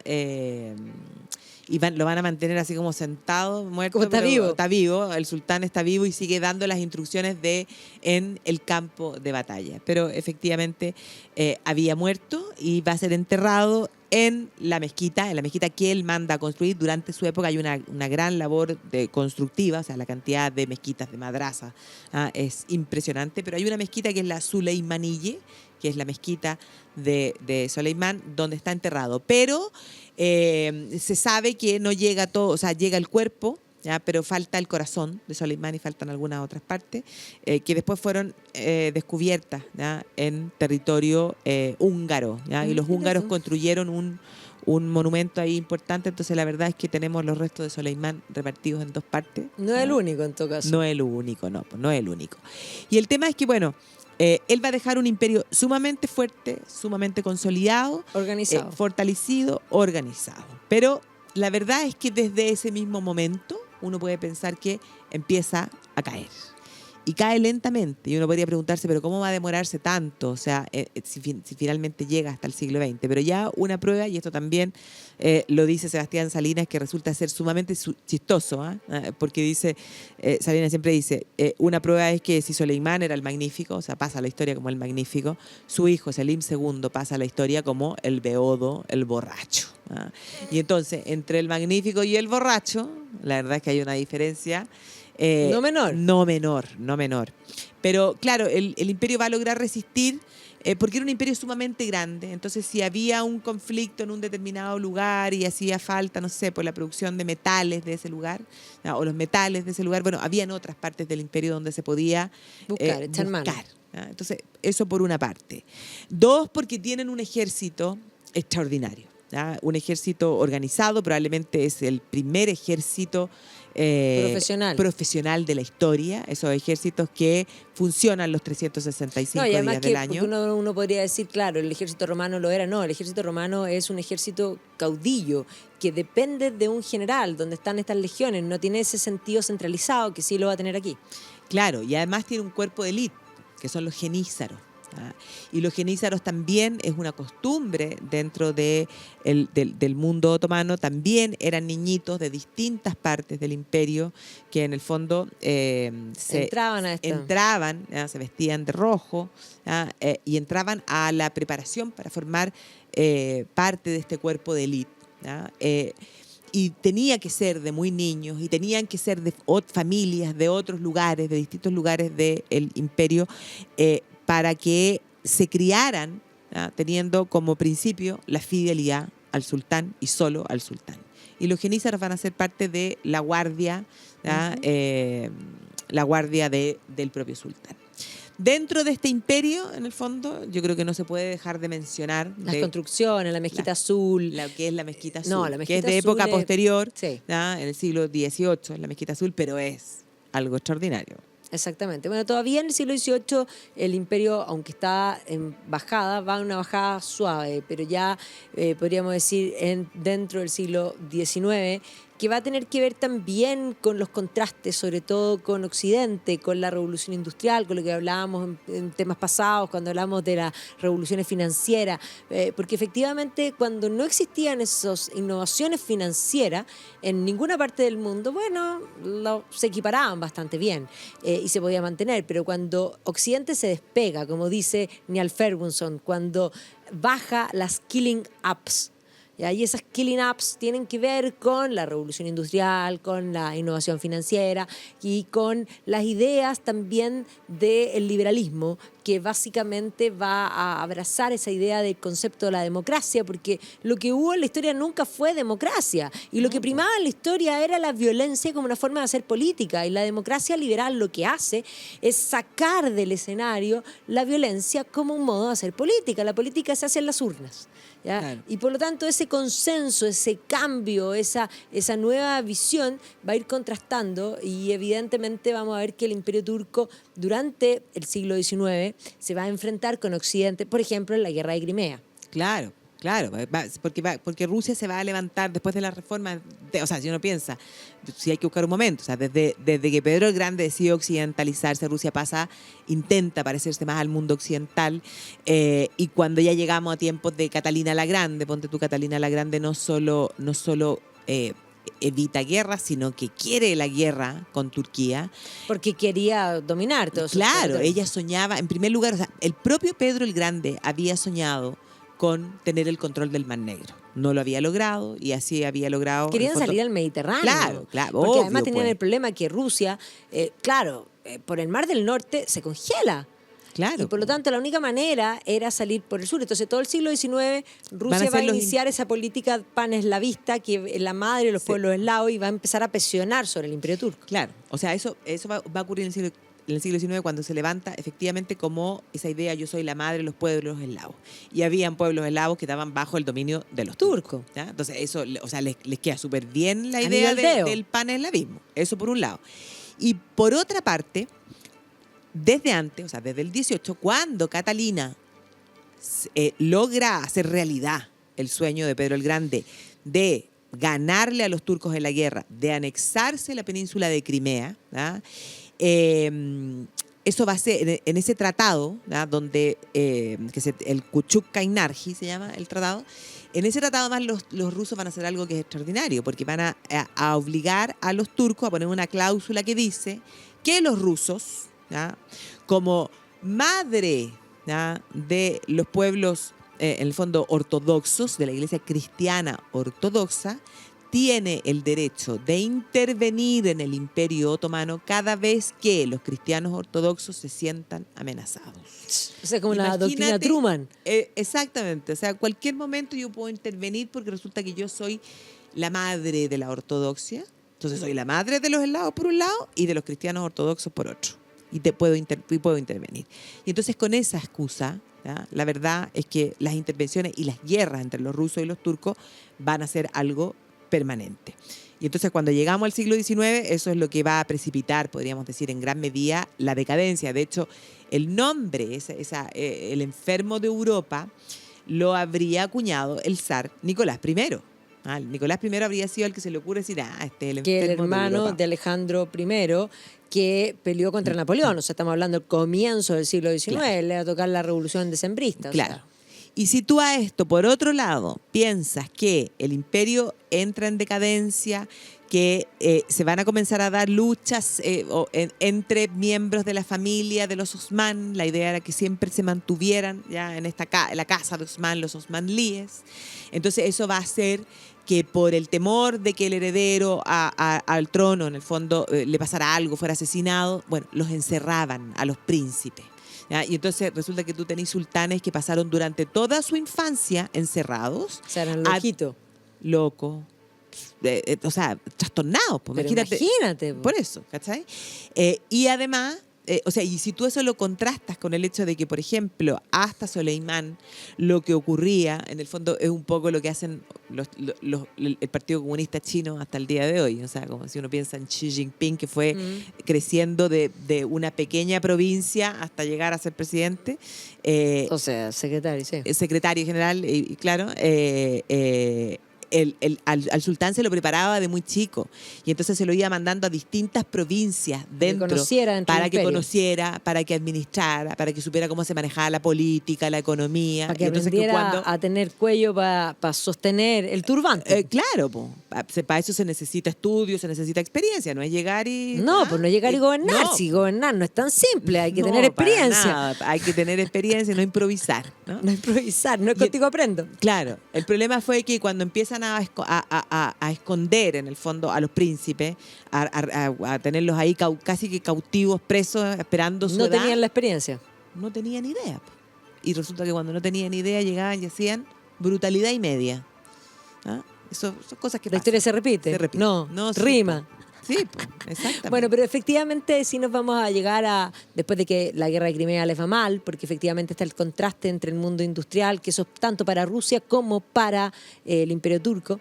y lo van a mantener así como sentado, muerto. Como está vivo, el sultán está vivo y sigue dando las instrucciones en el campo de batalla. Pero efectivamente había muerto y va a ser enterrado en la mezquita que él manda a construir. Durante su época hay una gran labor constructiva, o sea, la cantidad de mezquitas, de madrasas, es impresionante, pero hay una mezquita que es la Süleymaniyye, que es la mezquita de Soleimán, donde está enterrado. Pero se sabe que no llega todo, o sea, llega el cuerpo, ¿ya?, pero falta el corazón de Soleimán y faltan algunas otras partes que después fueron descubiertas, ¿ya?, en territorio húngaro, ¿ya? Y los húngaros construyeron un monumento ahí importante, entonces la verdad es que tenemos los restos de Soleimán repartidos en dos partes. No es el único en todo caso. No es el único, no es el único. Y el tema es que, bueno, él va a dejar un imperio sumamente fuerte, sumamente consolidado, Organizado. fortalecido, organizado. Pero la verdad es que desde ese mismo momento uno puede pensar que empieza a caer. Y cae lentamente. Y uno podría preguntarse, ¿pero cómo va a demorarse tanto? O sea, si finalmente llega hasta el siglo XX. Pero ya una prueba, y esto también lo dice Sebastián Salinas, que resulta ser sumamente chistoso, porque dice, Salinas siempre dice, una prueba es que si Soleimán era el magnífico, o sea, pasa a la historia como el magnífico, su hijo Selim II pasa a la historia como el beodo, el borracho. Y entonces, entre el magnífico y el borracho, la verdad es que hay una diferencia. No menor. No menor. Pero claro, el imperio va a lograr resistir porque era un imperio sumamente grande. Entonces, si había un conflicto en un determinado lugar y hacía falta, no sé, por la producción de metales de ese lugar, o los metales de ese lugar, bueno, había en otras partes del imperio donde se podía echar mano. Entonces, eso por una parte. Dos, porque tienen un ejército extraordinario. Un ejército organizado, probablemente es el primer ejército profesional de la historia, esos ejércitos que funcionan los 365 y además días del año. Uno podría decir, claro, el ejército romano lo era. No, el ejército romano es un ejército caudillo que depende de un general, donde están estas legiones, no tiene ese sentido centralizado que sí lo va a tener aquí. Claro, y además tiene un cuerpo de élite, que son los genízaros. Y los genízaros también es una costumbre dentro del mundo otomano, también eran niñitos de distintas partes del imperio que en el fondo entraban, se vestían de rojo y entraban a la preparación para formar parte de este cuerpo de élite. Y tenía que ser de muy niños y tenían que ser de familias de otros lugares, de distintos lugares del imperio, para que se criaran teniendo como principio la fidelidad al sultán y solo al sultán. Y los genízaros van a ser parte de la guardia, la guardia del propio sultán. Dentro de este imperio, en el fondo, yo creo que no se puede dejar de mencionar las construcciones, la mezquita azul. Que es la mezquita azul, no, la mezquita que es de azul época posterior, sí. En el siglo XVIII, la mezquita azul, pero es algo extraordinario. Exactamente. Bueno, todavía en el siglo XVIII el imperio, aunque está en bajada, va en una bajada suave, pero ya podríamos decir dentro del siglo XIX, que va a tener que ver también con los contrastes, sobre todo con Occidente, con la revolución industrial, con lo que hablábamos en temas pasados, cuando hablamos de las revoluciones financieras, porque efectivamente cuando no existían esas innovaciones financieras en ninguna parte del mundo, bueno, se equiparaban bastante bien y se podía mantener, pero cuando Occidente se despega, como dice Niall Ferguson, cuando baja las killing apps, y esas killing apps tienen que ver con la revolución industrial, con la innovación financiera y con las ideas también del liberalismo, que básicamente va a abrazar esa idea del concepto de la democracia, porque lo que hubo en la historia nunca fue democracia, y lo que primaba en la historia era la violencia como una forma de hacer política, y la democracia liberal lo que hace es sacar del escenario la violencia como un modo de hacer política. La política se hace en las urnas. Claro. Y por lo tanto ese consenso, ese cambio, esa nueva visión va a ir contrastando, y evidentemente vamos a ver que el imperio turco durante el siglo XIX se va a enfrentar con Occidente, por ejemplo, en la guerra de Crimea. Claro, porque Rusia se va a levantar después de la reforma, o sea, si uno piensa, si hay que buscar un momento, o sea, desde que Pedro el Grande decide occidentalizarse, Rusia intenta parecerse más al mundo occidental, y cuando ya llegamos a tiempos de Catalina la Grande, ponte tú, Catalina la Grande no solo evita guerra, sino que quiere la guerra con Turquía. Porque quería dominar todo eso. Claro, ella soñaba, en primer lugar, o sea, el propio Pedro el Grande había soñado con tener el control del Mar Negro. No lo había logrado, y así había logrado... Querían salir al Mediterráneo. Claro, porque obvio, además tenían el problema que Rusia, por el Mar del Norte se congela. Claro. Y por lo tanto la única manera era salir por el sur. Entonces todo el siglo XIX Rusia va a iniciar esa política paneslavista, que es la madre de los pueblos eslavos, y va a empezar a presionar sobre el imperio turco. Claro, o sea, eso va a ocurrir en el siglo XIX cuando se levanta efectivamente como esa idea, yo soy la madre de los pueblos eslavos. Y habían pueblos eslavos que estaban bajo el dominio de los turcos. ¿Ya? Entonces eso, o sea, les queda súper bien la idea del paneslavismo. Eso por un lado. Y por otra parte, desde antes, o sea, desde el 18, cuando Catalina logra hacer realidad el sueño de Pedro el Grande de ganarle a los turcos en la guerra, de anexarse la península de Crimea, ¿verdad? Eso va a ser en ese tratado, ¿verdad? Donde el Kuchuk-Kainarji se llama el tratado. En ese tratado además los rusos van a hacer algo que es extraordinario, porque van a obligar a los turcos a poner una cláusula que dice que los rusos, ¿verdad? Como madre, ¿verdad? De los pueblos en el fondo ortodoxos, de la iglesia cristiana ortodoxa, tiene el derecho de intervenir en el Imperio Otomano cada vez que los cristianos ortodoxos se sientan amenazados. O sea, como la doctrina Truman. Exactamente. O sea, en cualquier momento yo puedo intervenir porque resulta que yo soy la madre de la ortodoxia. Entonces soy la madre de los eslavos por un lado y de los cristianos ortodoxos por otro. Y puedo intervenir. Y entonces con esa excusa, ¿ya? La verdad es que las intervenciones y las guerras entre los rusos y los turcos van a ser algo permanente. Y entonces cuando llegamos al siglo XIX, eso es lo que va a precipitar, podríamos decir, en gran medida la decadencia. De hecho, el nombre, el enfermo de Europa, lo habría acuñado el zar Nicolás I. Nicolás I habría sido el que se le ocurre decir, este es el enfermo que el hermano de Alejandro I, que peleó contra Napoleón. O sea, estamos hablando del comienzo del siglo XIX, claro. Le va a tocar la revolución decembrista. Claro. O sea. Y si tú a esto, por otro lado, piensas que el imperio entra en decadencia, que se van a comenzar a dar luchas entre miembros de la familia de los Osman, la idea era que siempre se mantuvieran ya en la casa de Osman, los Osmanlíes. Entonces eso va a hacer que por el temor de que el heredero al trono, en el fondo, le pasara algo, fuera asesinado, bueno, los encerraban a los príncipes. ¿Ya? Y entonces resulta que tú tenés sultanes que pasaron durante toda su infancia encerrados. O sea, eran loquitos. Loco. O sea, trastornados. Pues, imagínate. Por eso, ¿cachai? Y además, o sea, y si tú eso lo contrastas con el hecho de que, por ejemplo, hasta Soleimán, lo que ocurría, en el fondo, es un poco lo que hacen el Partido Comunista Chino hasta el día de hoy. O sea, como si uno piensa en Xi Jinping, que fue creciendo de una pequeña provincia hasta llegar a ser presidente. O sea, secretario, sí. Secretario general, y claro, al sultán se lo preparaba de muy chico y entonces se lo iba mandando a distintas provincias dentro para que conociera, para que administrara, para que supiera cómo se manejaba la política, la economía. Para que aprendiera a tener cuello para sostener el turbante. Claro, para eso se necesita estudio, se necesita experiencia, no es llegar y... No, pues no llegar y gobernar. No. Si gobernar no es tan simple, hay que tener experiencia. Para nada. Hay que tener experiencia y no improvisar. No improvisar, no es contigo aprendo. Claro, el problema fue que cuando empiezan a esconder en el fondo a los príncipes, a tenerlos ahí casi que cautivos, presos, esperando su edad. No tenían la experiencia. No tenían idea. Y resulta que cuando no tenían idea llegaban y hacían brutalidad y media. ¿Ah? Eso son cosas que ¿La historia se repite? Se repite. No, rima. Sí, pues, exactamente. Bueno, pero efectivamente sí nos vamos a llegar después de que la guerra de Crimea les va mal, porque efectivamente está el contraste entre el mundo industrial, que eso es tanto para Rusia como para el Imperio Turco.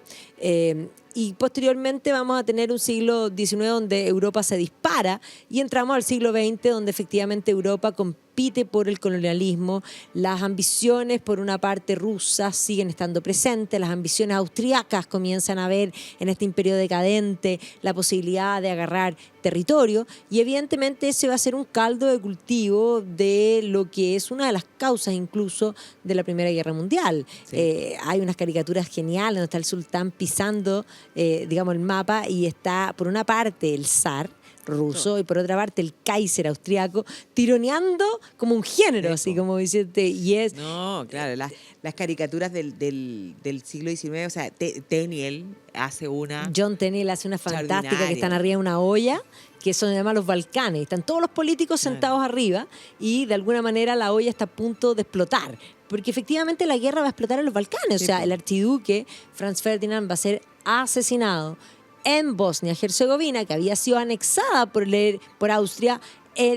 Y posteriormente vamos a tener un siglo XIX donde Europa se dispara y entramos al siglo XX donde efectivamente Europa compite por el colonialismo. Las ambiciones, por una parte rusas, siguen estando presentes. Las ambiciones austriacas comienzan a ver en este imperio decadente la posibilidad de agarrar territorio y evidentemente ese va a ser un caldo de cultivo de lo que es una de las causas incluso de la Primera Guerra Mundial. Sí. Hay unas caricaturas geniales donde está el sultán pisando digamos el mapa y está por una parte el zar ruso y por otra parte el Kaiser austriaco tironeando como un género, así como diciendo, y es... No, claro, las caricaturas del siglo XIX, o sea, Tenniel hace una... John Tenniel hace una fantástica que están arriba de una olla, que son además los Balcanes. Están todos los políticos sentados arriba y de alguna manera la olla está a punto de explotar. Porque efectivamente la guerra va a explotar en los Balcanes. Sí, o sea, el archiduque Franz Ferdinand va a ser asesinado en Bosnia-Herzegovina, que había sido anexada por Austria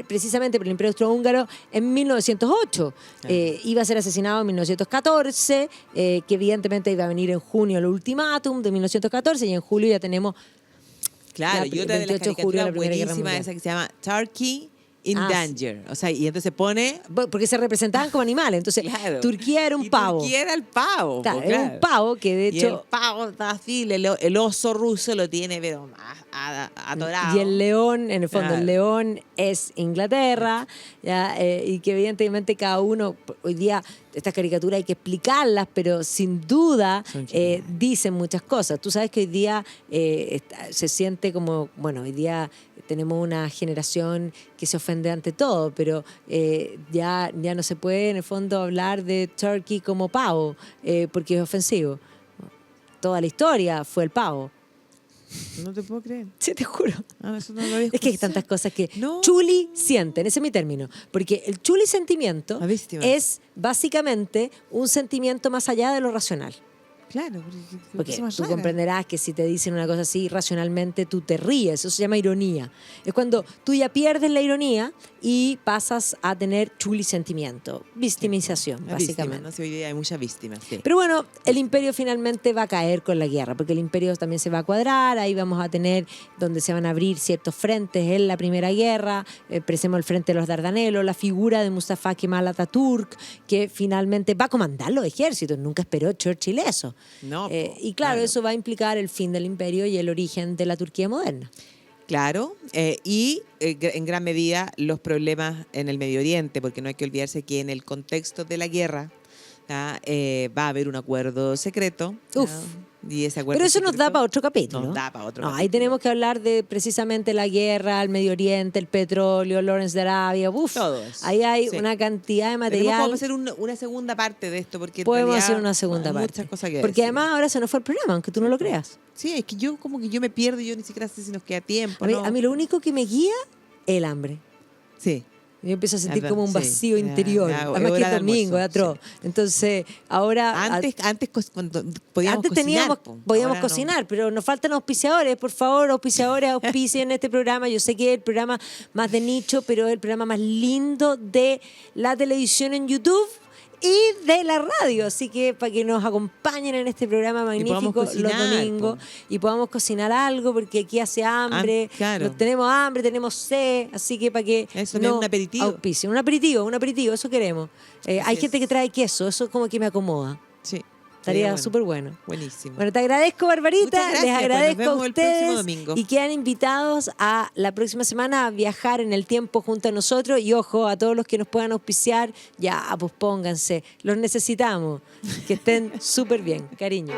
precisamente por el Imperio Austrohúngaro en 1908. Iba a ser asesinado en 1914, que evidentemente iba a venir en junio el ultimátum de 1914 y en julio ya tenemos... Claro, y otra de las 28 de julio, la caricaturas Primera Guerra buenísimas, Mundial. esa que se llama Turkey in Danger. O sea, y entonces pone... Porque se representaban como animales. Entonces, Claro. Turquía era un Y pavo. Turquía era el pavo. Claro, po, era un pavo que de Y hecho... el pavo está así, el oso ruso lo tiene, pero atorado. Y el león, en el fondo, Claro. el león es Inglaterra, ¿ya? Y que evidentemente cada uno, hoy día, estas caricaturas hay que explicarlas, pero sin duda Son geniales. dicen muchas cosas. Tú sabes que hoy día se siente como, bueno, hoy día tenemos una generación que se ofende ante todo, pero ya no se puede, en el fondo, hablar de turkey como pavo, porque es ofensivo. Toda la historia fue el pavo. No te puedo creer. Sí, te juro. Ah, eso no lo había Es que hay escuchado. tantas cosas que No. chuli sienten, ese es mi término. Porque el chuli sentimiento La víctima. es básicamente un sentimiento más allá de lo racional. Claro, Porque cosa más tú rara. comprenderás que si te dicen una cosa así racionalmente, tú te ríes. Eso se llama ironía. Es cuando tú ya pierdes la ironía y pasas a tener chuli sentimiento. Victimización, La víctima, básicamente. ¿no? Sí, hoy día hay muchas víctimas, sí. Pero bueno, el imperio finalmente va a caer con la guerra, porque el imperio también se va a cuadrar, ahí vamos a tener donde se van a abrir ciertos frentes en la Primera Guerra, presemos el frente de los Dardanelos, la figura de Mustafa Kemal Atatürk, que finalmente va a comandar los ejércitos, nunca esperó Churchill eso. No, po, Y claro, eso va a implicar el fin del imperio y el origen de la Turquía moderna. Claro, y en gran medida los problemas en el Medio Oriente, porque no hay que olvidarse que en el contexto de la guerra va a haber un acuerdo secreto. Uf. Y ese acuerdo Pero eso nos da secreto para otro capítulo. Nos da para otro No, capítulo. ahí tenemos que hablar de precisamente la guerra, el Medio Oriente, el petróleo, Lawrence de Arabia. Uf, Todo eso. ahí hay Sí. una cantidad de Tenemos material. que hacer una segunda parte de esto, porque en Podemos realidad hacer una segunda hay parte. muchas cosas que Porque decir. además ahora se nos fue el programa, aunque tú no lo creas. Sí, es que yo como que yo me pierdo, yo ni siquiera sé si nos queda tiempo. ¿no? A mí lo único que me guía es el hambre. Sí. Yo empiezo a sentir Verdad, como un sí. vacío Ya, interior. ya, Además que hora es de domingo, es almuerzo, atroz. Entonces, ahora... Antes cuando podíamos Antes cocinar, podíamos ahora no. cocinar, pero nos faltan auspiciadores. Por favor, auspiciadores, auspicien este programa. Yo sé que es el programa más de nicho, pero es el programa más lindo de la televisión en YouTube y de la radio. Así que para que nos acompañen en este programa magnífico podamos los cocinar, domingos y podamos cocinar algo, porque aquí hace hambre, claro. tenemos hambre, tenemos sed, así que para que Eso, un aperitivo. auspicien. Un aperitivo, eso queremos. Hay es. gente que trae queso, eso como que me acomoda. Sí. Estaría Sería súper bueno. Buenísimo. Bueno, te agradezco, Barbarita. Muchas gracias, Les pues, agradezco nos vemos a el próximo ustedes domingo. y quedan invitados a la próxima semana a viajar en el tiempo junto a nosotros. Y ojo, a todos los que nos puedan auspiciar, ya, pues pónganse. Los necesitamos. Que estén súper bien. Cariño.